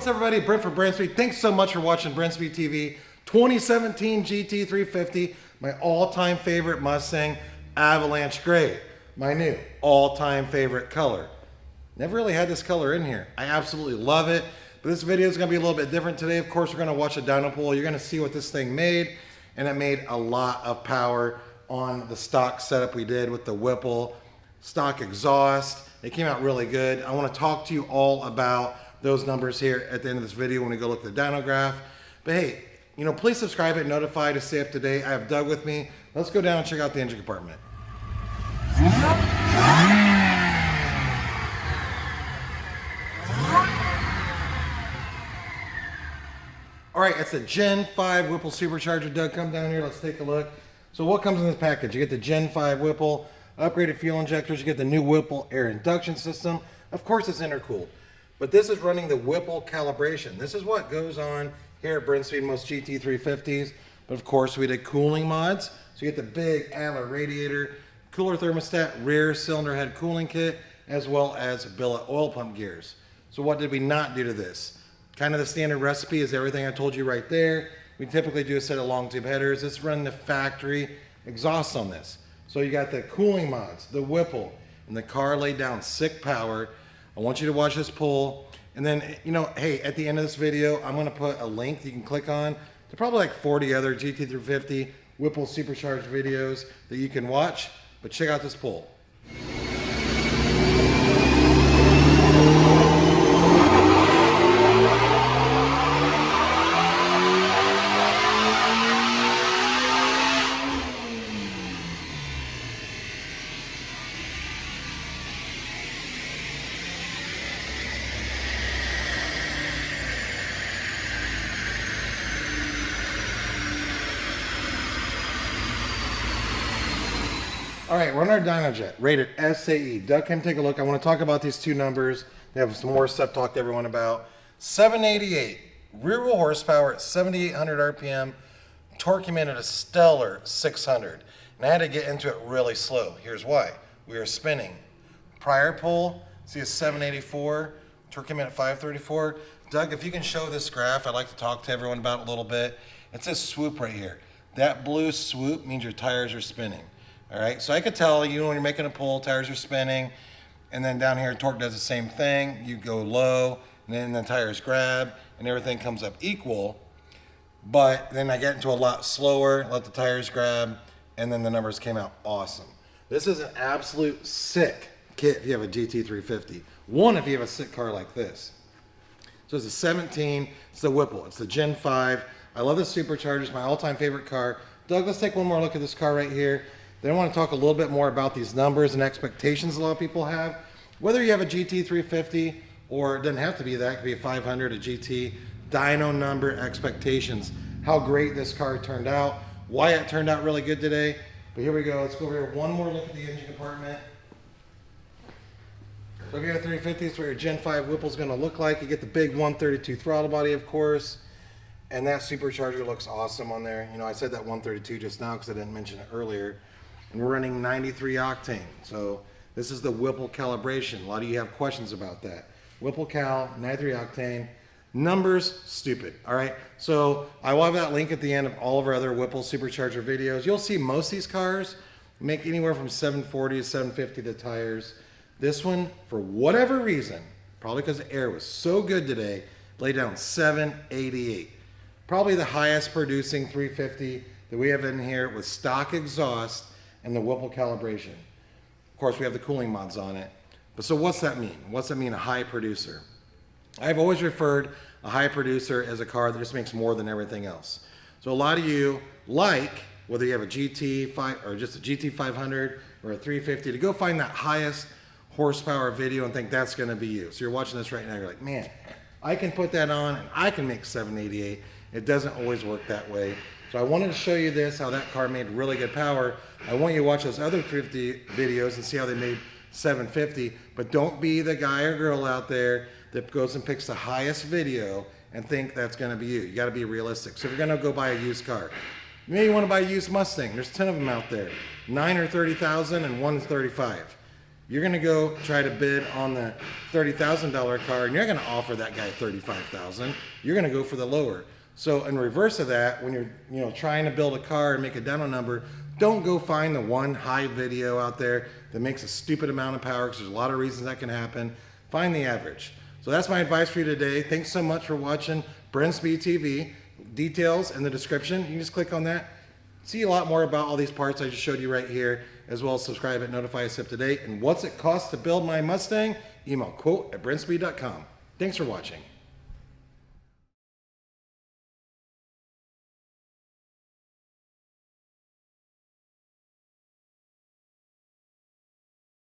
what's up everybody? Brent for Brenspeed. Thanks so much for watching Brenspeed TV. 2017 GT350, my all-time favorite Mustang, Avalanche Gray. My new all-time favorite color. Never really had this color in here. I absolutely love it. But this video is going to be a little bit different today. Of course, we're going to watch a dyno pull. You're going to see what this thing made. And it made a lot of power on the stock setup we did with the Whipple stock exhaust. It came out really good. I want to talk to you all about those numbers here at the end of this video when we go look at the dyno graph. But hey, you know, please subscribe and notify to stay up to date. I have Doug with me. Let's go down and check out the engine compartment. All right, it's the Gen 5 Whipple Supercharger. Doug, come down here, let's take a look. So what comes in this package? You get the Gen 5 Whipple, upgraded fuel injectors, you get the new Whipple air induction system. Of course it's intercooled, but this is running the Whipple calibration. This is what goes on here at Brenspeed, most GT350s. But of course we did cooling mods. So you get the big Antler radiator, cooler thermostat, rear cylinder head cooling kit, as well as billet oil pump gears. So what did we not do to this? Kind of the standard recipe is everything I told you right there. We typically do a set of long tube headers. Let's run the factory exhaust on this. So you got the cooling mods, the Whipple, and the car laid down sick power. I want you to watch this pull. And then, you know, hey, at the end of this video, I'm gonna put a link that you can click on to probably like 40 other GT350 Whipple Supercharged videos that you can watch. But check out this pull. All right, we're on our Dynojet, rated SAE. Doug, come take a look. I want to talk about these two numbers. We have some more stuff to talk to everyone about. 788, rear wheel horsepower at 7,800 RPM, torque came in at a stellar 600. And I had to get into it really slow. Here's why. We were spinning. Prior pull, see a 784, torque came in at 534. Doug, if you can show this graph, I'd like to talk to everyone about it a little bit. It says swoop right here. That blue swoop means your tires are spinning. All right, so I could tell you when you're making a pull, tires are spinning, and then down here, torque does the same thing. You go low, and then the tires grab, and everything comes up equal. But then I get into a lot slower, let the tires grab, and then the numbers came out awesome. This is an absolute sick kit if you have a GT350. One, if you have a sick car like this. So it's a 17, it's the Whipple, it's the Gen 5. I love the Supercharger, it's my all-time favorite car. Doug, let's take one more look at this car right here. Then I want to talk a little bit more about these numbers and expectations a lot of people have. Whether you have a GT350 or it doesn't have to be that, it could be a 500, a GT, dyno number expectations. How great this car turned out, why it turned out really good today. But here we go, let's go over here, one more look at the engine compartment. So if you have a 350, that's what your Gen 5 Whipple is going to look like. You get the big 132 throttle body, of course. And that Supercharger looks awesome on there. You know, I said that 132 just now because I didn't mention it earlier. And we're running 93 octane. So this is the Whipple calibration. A lot of you have questions about that. Whipple cal, 93 octane. Numbers, stupid, all right? So I will have that link at the end of all of our other Whipple Supercharger videos. You'll see most of these cars make anywhere from 740 to 750 the tires. This one, for whatever reason, probably because the air was so good today, laid down 788. Probably the highest producing 350 that we have in here with stock exhaust and the Whipple calibration. Of course, we have the cooling mods on it. But so what's that mean? What's that mean, a high producer? I've always referred a high producer as a car that just makes more than everything else. So a lot of you like, whether you have a GT5 or just a GT500 or a 350, to go find that highest horsepower video and think that's gonna be you. So you're watching this right now, you're like, man, I can put that on and I can make 788. It doesn't always work that way. So I wanted to show you this, how that car made really good power. I want you to watch those other 50 videos and see how they made 750, but don't be the guy or girl out there that goes and picks the highest video and think that's gonna be you. You gotta be realistic. So if you're gonna go buy a used car, maybe you wanna buy a used Mustang. There's 10 of them out there. 9 are 30,000 and one's 35. You're going to go try to bid on the $30,000 car, and you're going to offer that guy $35,000. You're going to go for the lower. So in reverse of that, when you're trying to build a car and make a dyno number, don't go find the one high video out there that makes a stupid amount of power, because there's a lot of reasons that can happen. Find the average. So that's my advice for you today. Thanks so much for watching Brenspeed TV. Details in the description. You can just click on that. See a lot more about all these parts I just showed you right here, as well as subscribe and notify us up to date. And what's it cost to build my Mustang? Email quote@brenspeed.com. Thanks for watching.